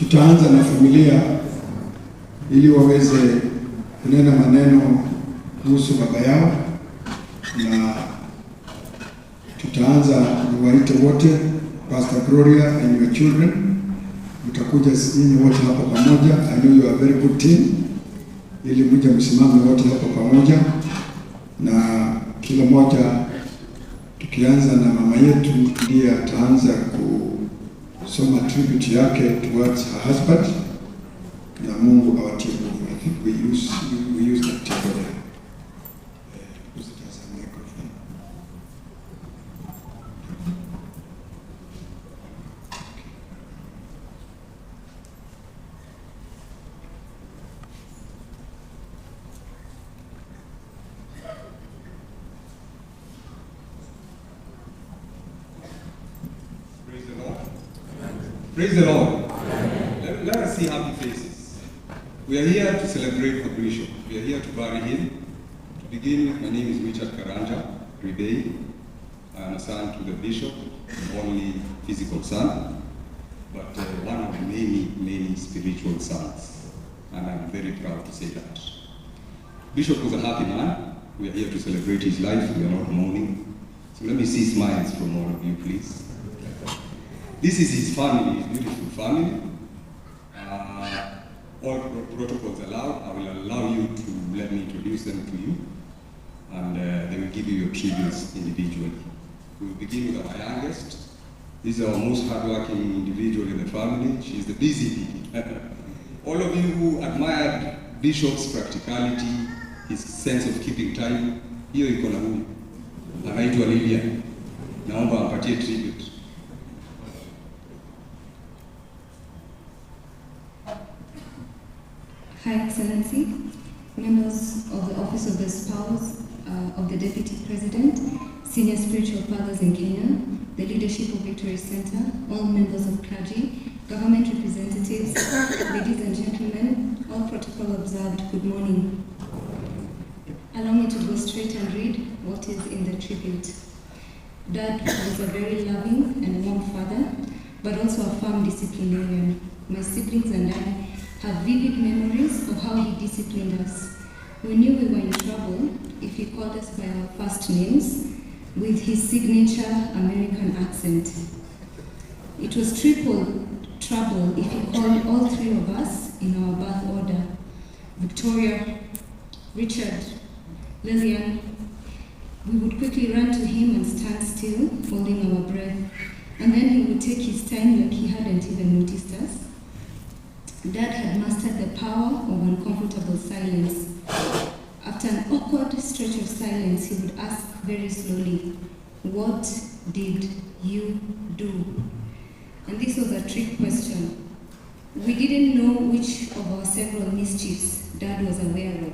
Tutaanza na familia ili waweze kunena maneno kuhusu baba yao, na tutaanza niwaite wote, Pastor Gloria and your children. Mtakuja nyinyi wote hapa pamoja. I know you are a very good team. Ili mje msimame wote hapa pamoja, na kila mmoja, tukianza na mama yetu ndiye ataanza kusoma tribute yake towards her husband, na Mungu awatie nguvu. I think we use that together. Praise the Lord. Let us see happy faces. We are here to celebrate the bishop. We are here to bury him. To begin, my name is Richard Karanja, Rebay. I am a son to the bishop, the only physical son, but one of the many spiritual sons. And I'm very proud to say that. Bishop was a happy man. We are here to celebrate his life. We are not mourning. So let me see smiles from all of you, please. This is his family, his beautiful family. All protocols allowed. I will allow you to let me introduce them to you, and they will give you your tributes individually. We will begin with our youngest. This is our most hardworking individual in the family. She is the busy bee. All of you who admired Bishop's practicality, his sense of keeping time, hiyo iko na huyu. Anaitwa Lilian. Naomba ampatie tribute. Hi Excellency, members of the Office of the Spouse of the Deputy President, senior spiritual fathers in Kenya, the leadership of Victory Center, all members of clergy, government representatives, ladies and gentlemen, all protocol observed, good morning. Allow me to go straight and read what is in the tribute. Dad was a very loving and warm father, but also a firm disciplinarian. My siblings and I have vivid memories of how he disciplined us. We knew we were in trouble if he called us by our first names with his signature American accent. It was triple trouble if he called all three of us in our birth order: Victoria, Richard, Lillian. We would quickly run to him and stand still, holding our breath, and then he would take his time like he hadn't even noticed us. Dad had mastered the power of uncomfortable silence. After an awkward stretch of silence, he would ask very slowly, "What did you do?" And this was a trick question. We didn't know which of our several mischiefs Dad was aware of.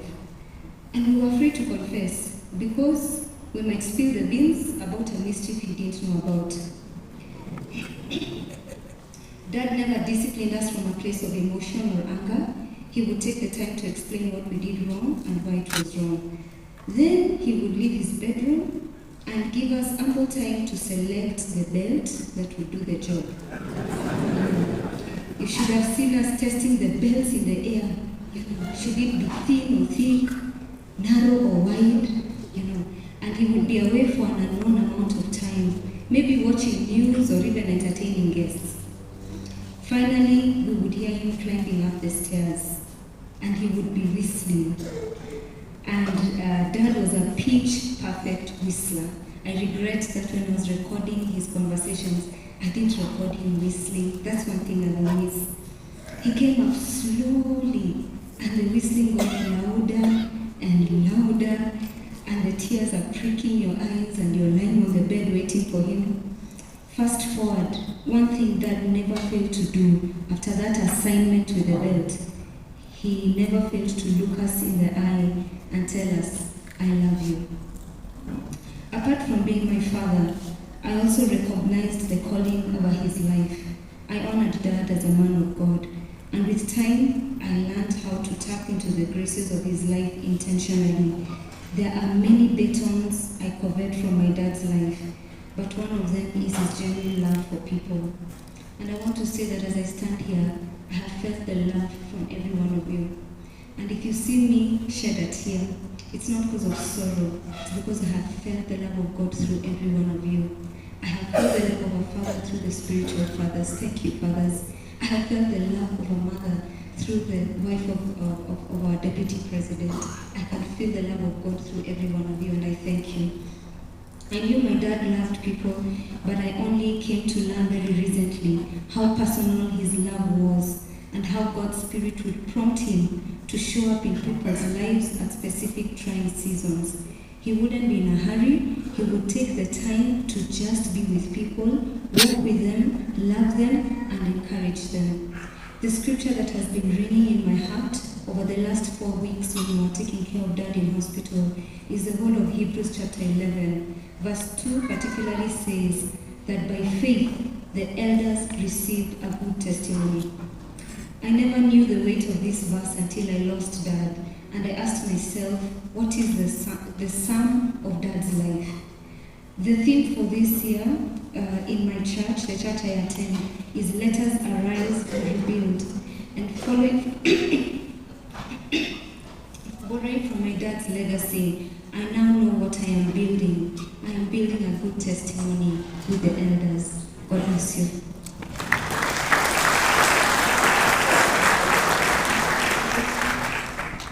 And we were afraid to confess, because we might spill the beans about a mischief he didn't know about. Dad never disciplined us from a place of emotion or anger. He would take the time to explain what we did wrong and why it was wrong. Then he would leave his bedroom and give us ample time to select the belt that would do the job. You should have seen us testing the belts in the air. Should it be thin or thick, narrow or wide, and he would be away for an unknown amount of time, maybe watching news or even entertaining guests. Finally, we would hear him climbing up the stairs, and he would be whistling. And Dad was a pitch-perfect whistler. I regret that when I was recording his conversations, I didn't record him whistling. That's one thing I miss. He came up slowly, and the whistling got louder and louder, and the tears are pricking your eyes, and you're lying on the bed waiting for him. Fast forward, one thing Dad never failed to do after that assignment with the belt, he never failed to look us in the eye and tell us, "I love you." Apart from being my father, I also recognized the calling over his life. I honored Dad as a man of God, and with time, I learned how to tap into the graces of his life intentionally. There are many batons I covered from my dad's life, but one of them is his genuine love for people. And I want to say that as I stand here, I have felt the love from every one of you. And if you see me shed a tear, it's not because of sorrow, it's because I have felt the love of God through every one of you. I have felt the love of a father through the spiritual fathers. Thank you, fathers. I have felt the love of a mother through the wife of our deputy president. I can feel the love of God through every one of you, and I thank you. I knew my dad loved people, but I only came to learn very recently how personal his love was and how God's Spirit would prompt him to show up in people's lives at specific trying seasons. He wouldn't be in a hurry. He would take the time to just be with people, walk with them, love them, and encourage them. The scripture that has been ringing in my heart over the last 4 weeks when we were taking care of Dad in hospital is the whole of Hebrews chapter 11. Verse 2 particularly says that by faith the elders received a good testimony. I never knew the weight of this verse until I lost Dad, and I asked myself, what is the sum of Dad's life? The theme for this year in my church, the church I attend, is Let Us Arise and Rebuild. And borrowing from my dad's legacy, I now know what I am building. I am building a good testimony with the elders. God bless you.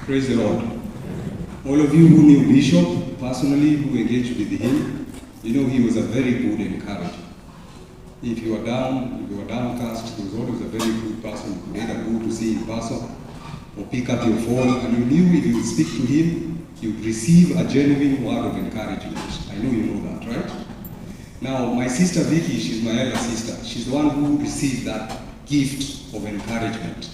Praise the Lord. All of you who knew Bishop personally, who engaged with him, you know he was a very good encourager. If you were down, if you were downcast, he was always a very good person. You could either go to see in person or pick up your phone, and you knew if you would speak to him, you would receive a genuine word of encouragement. I know you know that, right? Now, my sister Vicky, she's my elder sister. She's the one who received that gift of encouragement.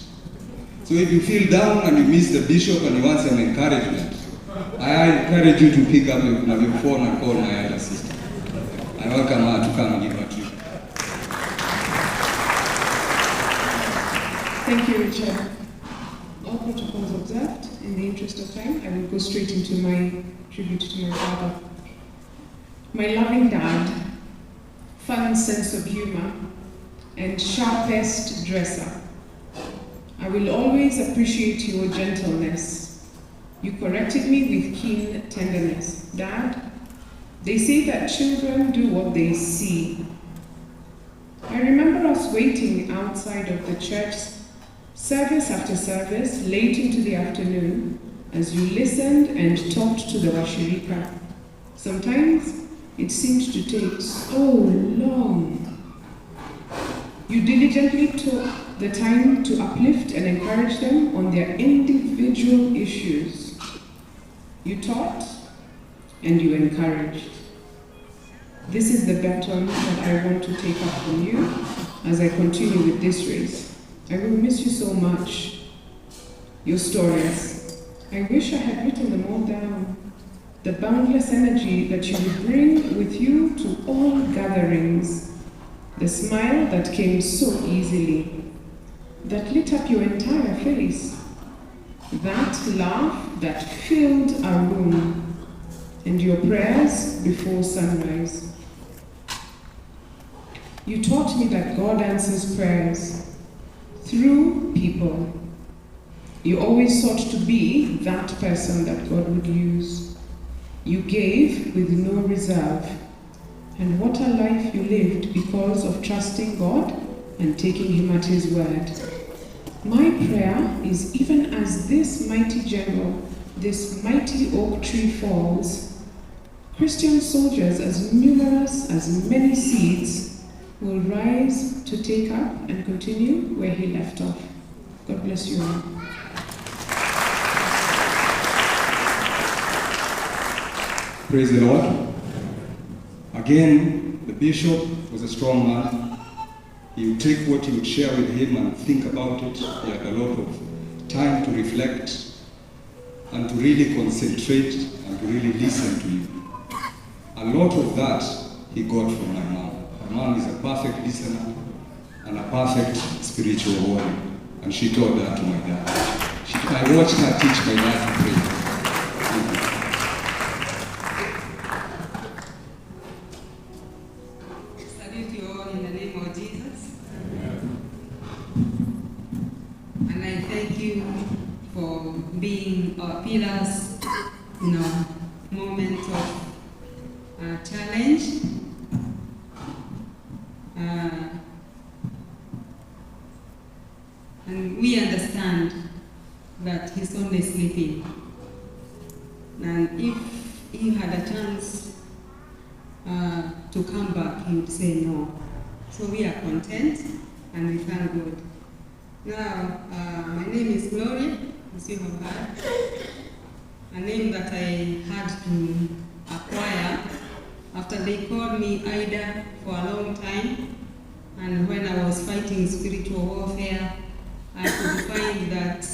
So if you feel down and you miss the bishop and you want some encouragement, I encourage you to pick up your phone and call my elder sister. I welcome her to come and give her to you. Thank you, Richard. All protocols observed. In the interest of time, I will go straight into my tribute to my father. My loving dad, fun sense of humor, and sharpest dresser. I will always appreciate your gentleness. You corrected me with keen tenderness. Dad, they say that children do what they see. I remember us waiting outside of the church, service after service, late into the afternoon, as you listened and talked to the washirika. Sometimes it seemed to take so long. You diligently took the time to uplift and encourage them on their individual issues. You taught and you encouraged. This is the baton that I want to take up from you as I continue with this race. I will miss you so much. Your stories. I wish I had written them all down. The boundless energy that you would bring with you to all gatherings. The smile that came so easily, that lit up your entire face. That laugh that filled a room, and your prayers before sunrise. You taught me that God answers prayers through people. You always sought to be that person that God would use. You gave with no reserve. And what a life you lived because of trusting God and taking Him at His word. My prayer is, even as this mighty general, this mighty oak tree falls, Christian soldiers as numerous as many seeds will rise to take up and continue where he left off. God bless you all. Praise the Lord. Again, the bishop was a strong man. He would take what you would share with him and think about it. He had a lot of time to reflect and to really concentrate and to really listen to you. A lot of that he got from my mom. My mom is a perfect listener and a perfect spiritual warrior. And she taught that to my dad. I watched her teach my dad to pray. you for being our pillars in our moment of challenge. And we understand that he's only sleeping. And if he had a chance to come back, he would say no. So we are content and we thank God. Now, my name is Gloria, as you have heard. A name that I had to acquire after they called me Ida for a long time. And when I was fighting spiritual warfare, I could find that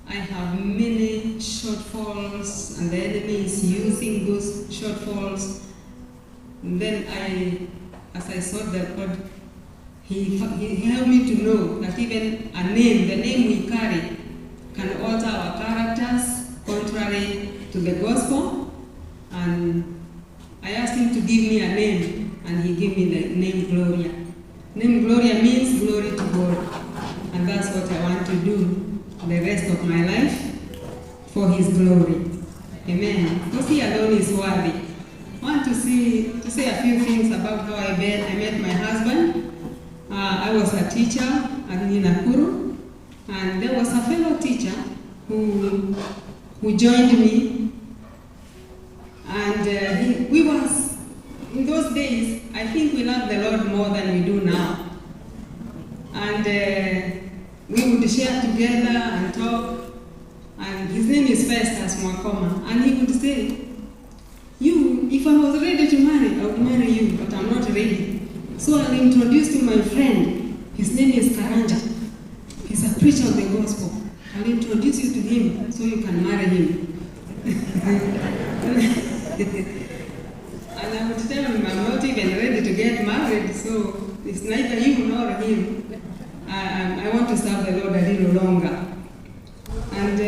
I have many shortfalls and the enemy is using those shortfalls. And then as I sought the Lord, he helped me to know that even a name, the name we carry, can alter our characters contrary to the gospel. And I asked him to give me a name, and he gave me the name Gloria. Name Gloria means glory to God. And that's what I want to do the rest of my life for his glory. Amen. Because he alone is worthy. I want to say a few things about how I met my husband. I was a teacher at Nakuru, and there was a fellow teacher who joined me, and we was, in those days, I think we loved the Lord more than we do now. And we would share together and talk, and his name is Festus Mwakoma, and he would say, if I was ready to marry, I would marry you, but I'm not ready. So I'll introduce you my friend. His name is Karanja. He's a preacher of the gospel. I'll introduce you to him so you can marry him. And I would tell him, I'm not even ready to get married, so it's neither you nor him. I want to serve the Lord a little longer. And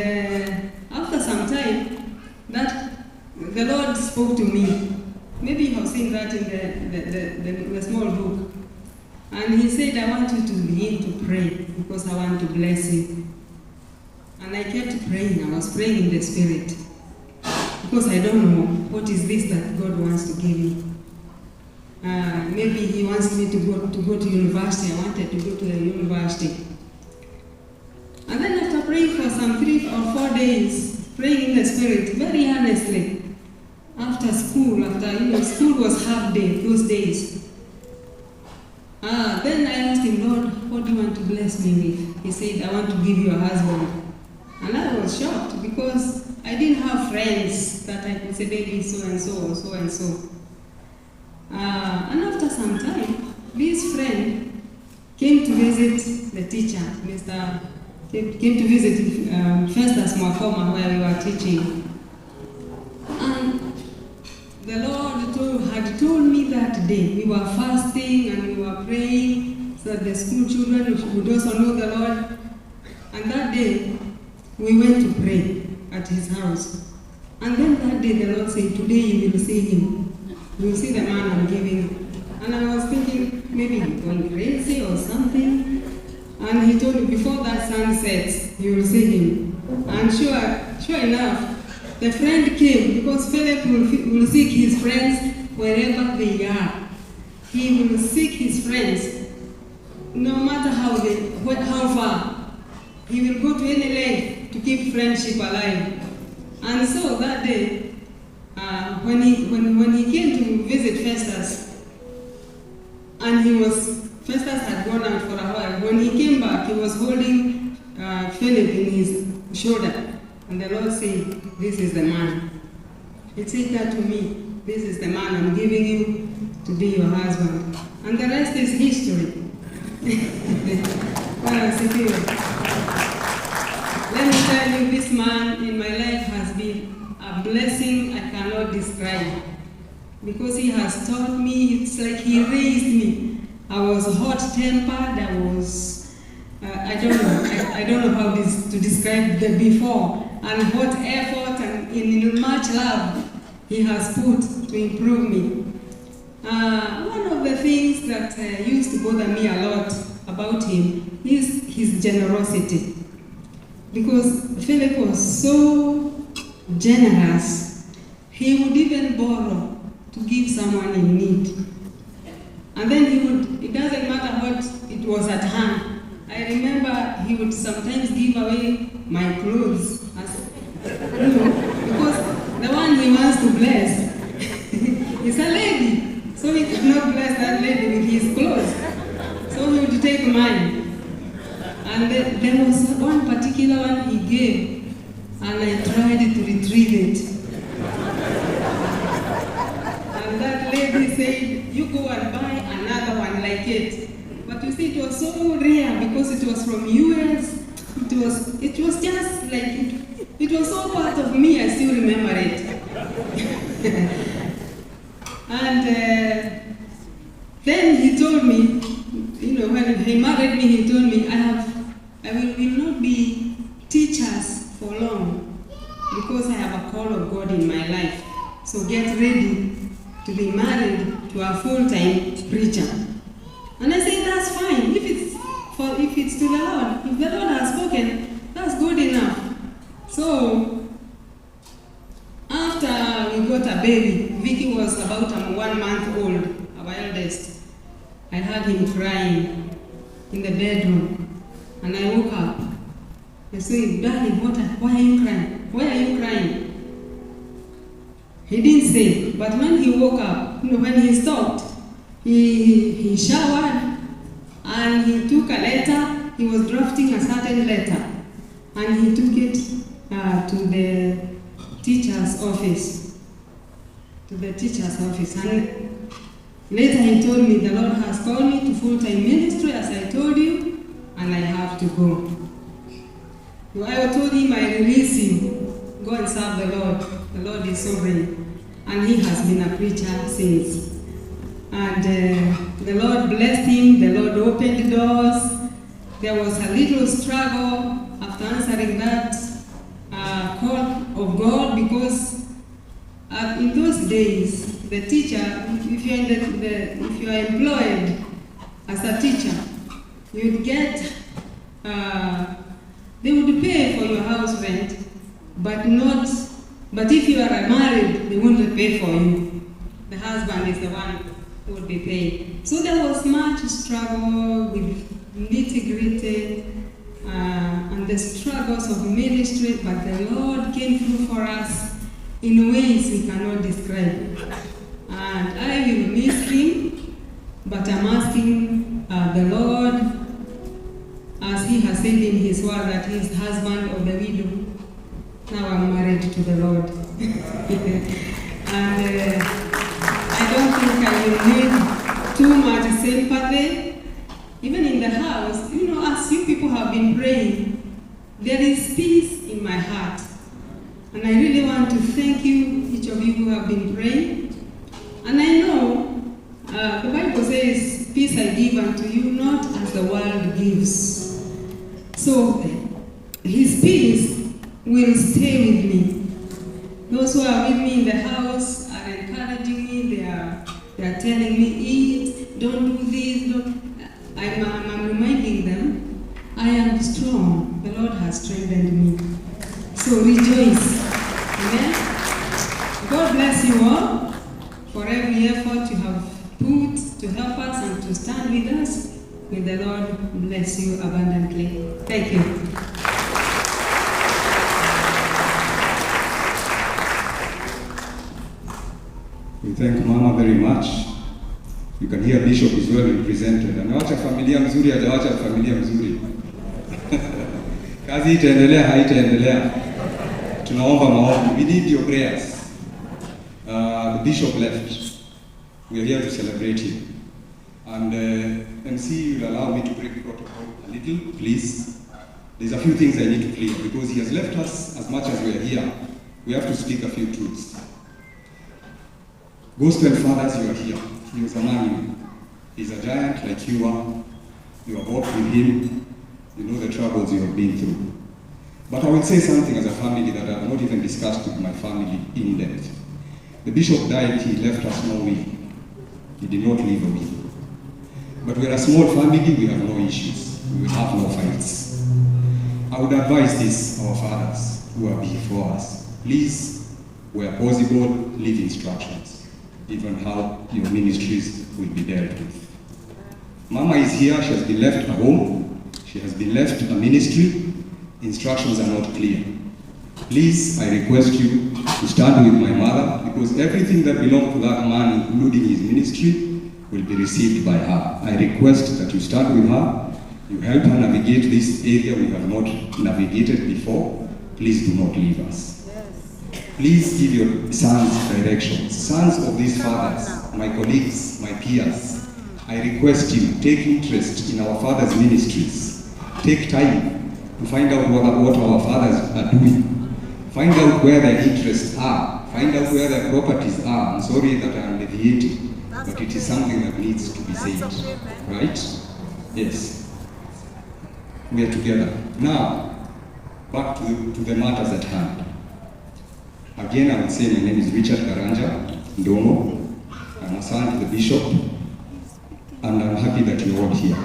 after some time, the Lord spoke to me. Maybe you have seen that in the small book. And he said, I want you to begin to pray because I want to bless you. And I kept praying. I was praying in the Spirit. Because I don't know what is this that God wants to give me. Maybe he wants me to go to university. I wanted to go to the university. And then after praying for some 3 or 4 days, praying in the Spirit, very earnestly, after school was half day, those days. Then I asked him, Lord, what do you want to bless me with? He said, I want to give you a husband. And I was shocked because I didn't have friends that I could say, baby, so and so, or so and so. And after some time, this friend came to visit the teacher, came to visit Festus Mwakoma, where we were teaching. And the Lord had told me that day, we were fasting and we were praying so that the school children would also know the Lord. And that day, we went to pray at his house. And then that day, the Lord said, today you will see him. You will see the man I'm giving you. And I was thinking, maybe he's going crazy or something. And he told me, before that sun sets, you will see him. And sure enough, the friend came because Philip will seek his friends wherever they are. He will seek his friends, no matter how far. He will go to any length to keep friendship alive. And so that day, when he came to visit Festus, and Festus had gone out for a while. When he came back, he was holding Philip in his shoulder. And the Lord said, this is the man. He said that to me, this is the man I'm giving you to be your husband. And the rest is history. Let me tell you, this man in my life has been a blessing I cannot describe. Because he has taught me, it's like he raised me. I was hot-tempered, I don't know how to describe the before, and what effort and in much love he has put to improve me. One of the things that used to bother me a lot about him is his generosity. because Philip was so generous, he would even borrow to give someone in need. And then it doesn't matter what it was at hand. I remember he would sometimes give away my clothes, because the one he wants to bless is a lady, so he cannot bless that lady with his clothes. So he would take mine. And there was one particular one he gave, and I tried to retrieve it. And that lady said, you go and buy another one like it. But you see, it was so rare because it was from US. It was just like, it was so part of me, I still remember it. And then he told me, when he married me, he told me, I will not be teachers for long because I have a call of God in my life. So get ready to be married to a full-time preacher. And I said, that's fine. If it's to the Lord, if the Lord has spoken, that's good enough. So after we got a baby, Vicky was about 1 month old, our eldest. I heard him crying in the bedroom. And I woke up. I said, Daddy, why are you crying? Why are you crying? He didn't say, but when he woke up, when he stopped, he showered and he took a letter. He was drafting a certain letter and he took it to the teacher's office. And later he told me, the Lord has called me to full-time ministry, as I told you, and I have to go. I told him, I release you. Go and serve the Lord. The Lord is sovereign. And he has been a preacher since. And the Lord blessed him. The Lord opened doors. There was a little struggle after answering that call of God, because in those days, the teacher, if you are employed as a teacher, you'd get, they would pay for your house rent, but if you are married, they won't pay for you. The husband is the one who would be paid. So there was much struggle with nitty-gritty and the struggles of ministry, but the Lord came through for us in ways we cannot describe. And I will miss him, but I'm asking the Lord, as he has said in his word that he is husband of the widow. Now I'm married to the Lord. And I don't think I will need too much sympathy. Even in the house, as you people have been praying, there is peace in my heart. And I really want to thank you, each of you who have been praying. And I know the Bible says, peace I give unto you, not as the world gives. So his peace will stay with me. Those who are with me in the house are encouraging me. They are telling me, eat, don't do this. I'm reminding them, I am strong. The Lord has strengthened me. So rejoice. Amen. God bless you all for every effort you have put to help us and to stand with us. May the Lord bless you abundantly. Thank you. We thank Mama very much. You can hear Bishop is well represented. Anawacha familia mzuri, hajawacha familia mzuri. Kazi itaendelea, haitaendelea. Tunaomba maombi. We need your prayers. The Bishop left. We are here to celebrate him. And MC will allow me to break protocol a little, please. There's a few things I need to clear because he has left us as much as we are here. We have to speak a few truths. Gospel fathers, you are here. He was among you. He's a giant like you are. You are both with him. You know the troubles you have been through. But I will say something as a family that I have not even discussed with my family in depth. The bishop died, he left us no will. He did not leave a will. But we are a small family, we have no issues. We will have no fights. I would advise this, our fathers who are before us, please, where possible, leave instructions, even how your ministries will be dealt with. Mama is here, she has been left at home, she has been left a ministry, instructions are not clear. Please, I request you to stand with my mother, because everything that belongs to that man, including his ministry, will be received by her. I request that you stand with her, you help her navigate this area we have not navigated before. Please do not leave us. Please give your sons directions. Sons of these fathers, my colleagues, my peers, I request you, take interest in our fathers' ministries. Take time to find out what our fathers are doing. Find out where their interests are. Find out where their properties are. I'm sorry that I'm deviating, but it is something that needs to be said. Right? Yes. We are together. Now, back to the matters at hand. Again, I would say my name is Richard Karanja, Ndomo. I'm a son to the bishop, and I'm happy that you're all here.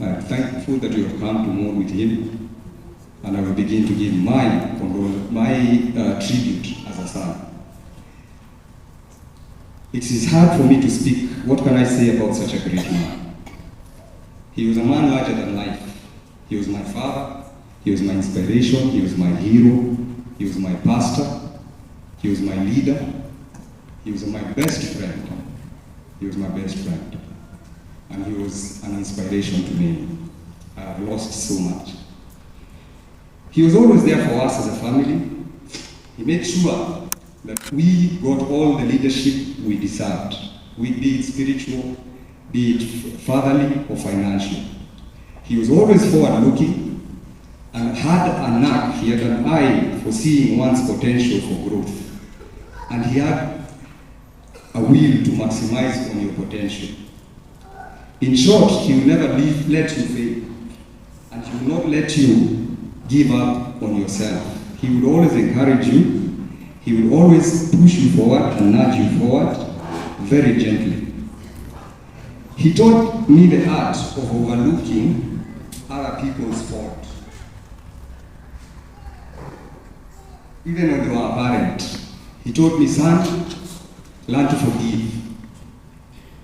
I'm thankful that you have come to mourn with him, and I will begin to give my tribute as a son. It is hard for me to speak. What can I say about such a great man? He was a man larger than life. He was my father, he was my inspiration, he was my hero, he was my pastor, he was my leader, he was my best friend. He was my best friend. And he was an inspiration to me. I have lost so much. He was always there for us as a family. He made sure that we got all the leadership we deserved, be it spiritual, be it fatherly or financial. He was always forward-looking and had a knack, he had an eye for seeing one's potential for growth. And he had a will to maximize on your potential. In short, he will never let you fail, and he will not let you give up on yourself. He will always encourage you. He will always push you forward and nudge you forward very gently. He taught me the art of overlooking other people's fault. Even when they were apparent, he taught me, son, learn to forgive.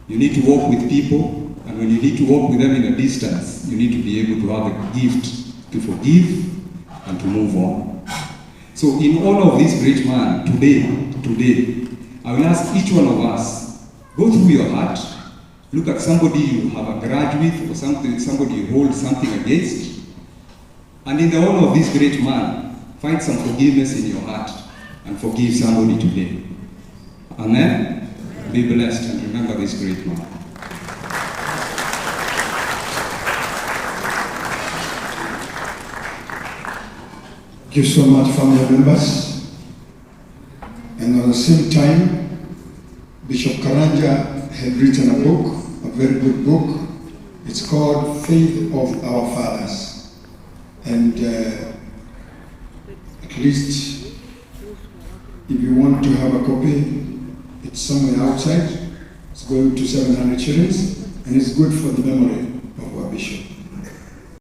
You need to walk with people, and when you need to walk with them in a distance, you need to be able to have a gift to forgive and to move on. So in honor of this great man, today, I will ask each one of us, go through your heart, look at somebody you have a grudge with or somebody you hold something against, and in the honor of this great man, find some forgiveness in your heart and forgive somebody today. Amen? Be blessed and remember this great man. Thank you so much, family members. And at the same time, Bishop Karanja had written a book, a very good book. It's called Faith of Our Fathers. And at least, if you want to have a copy, it's somewhere outside. It's going to 700 shillings, and it's good for the memory.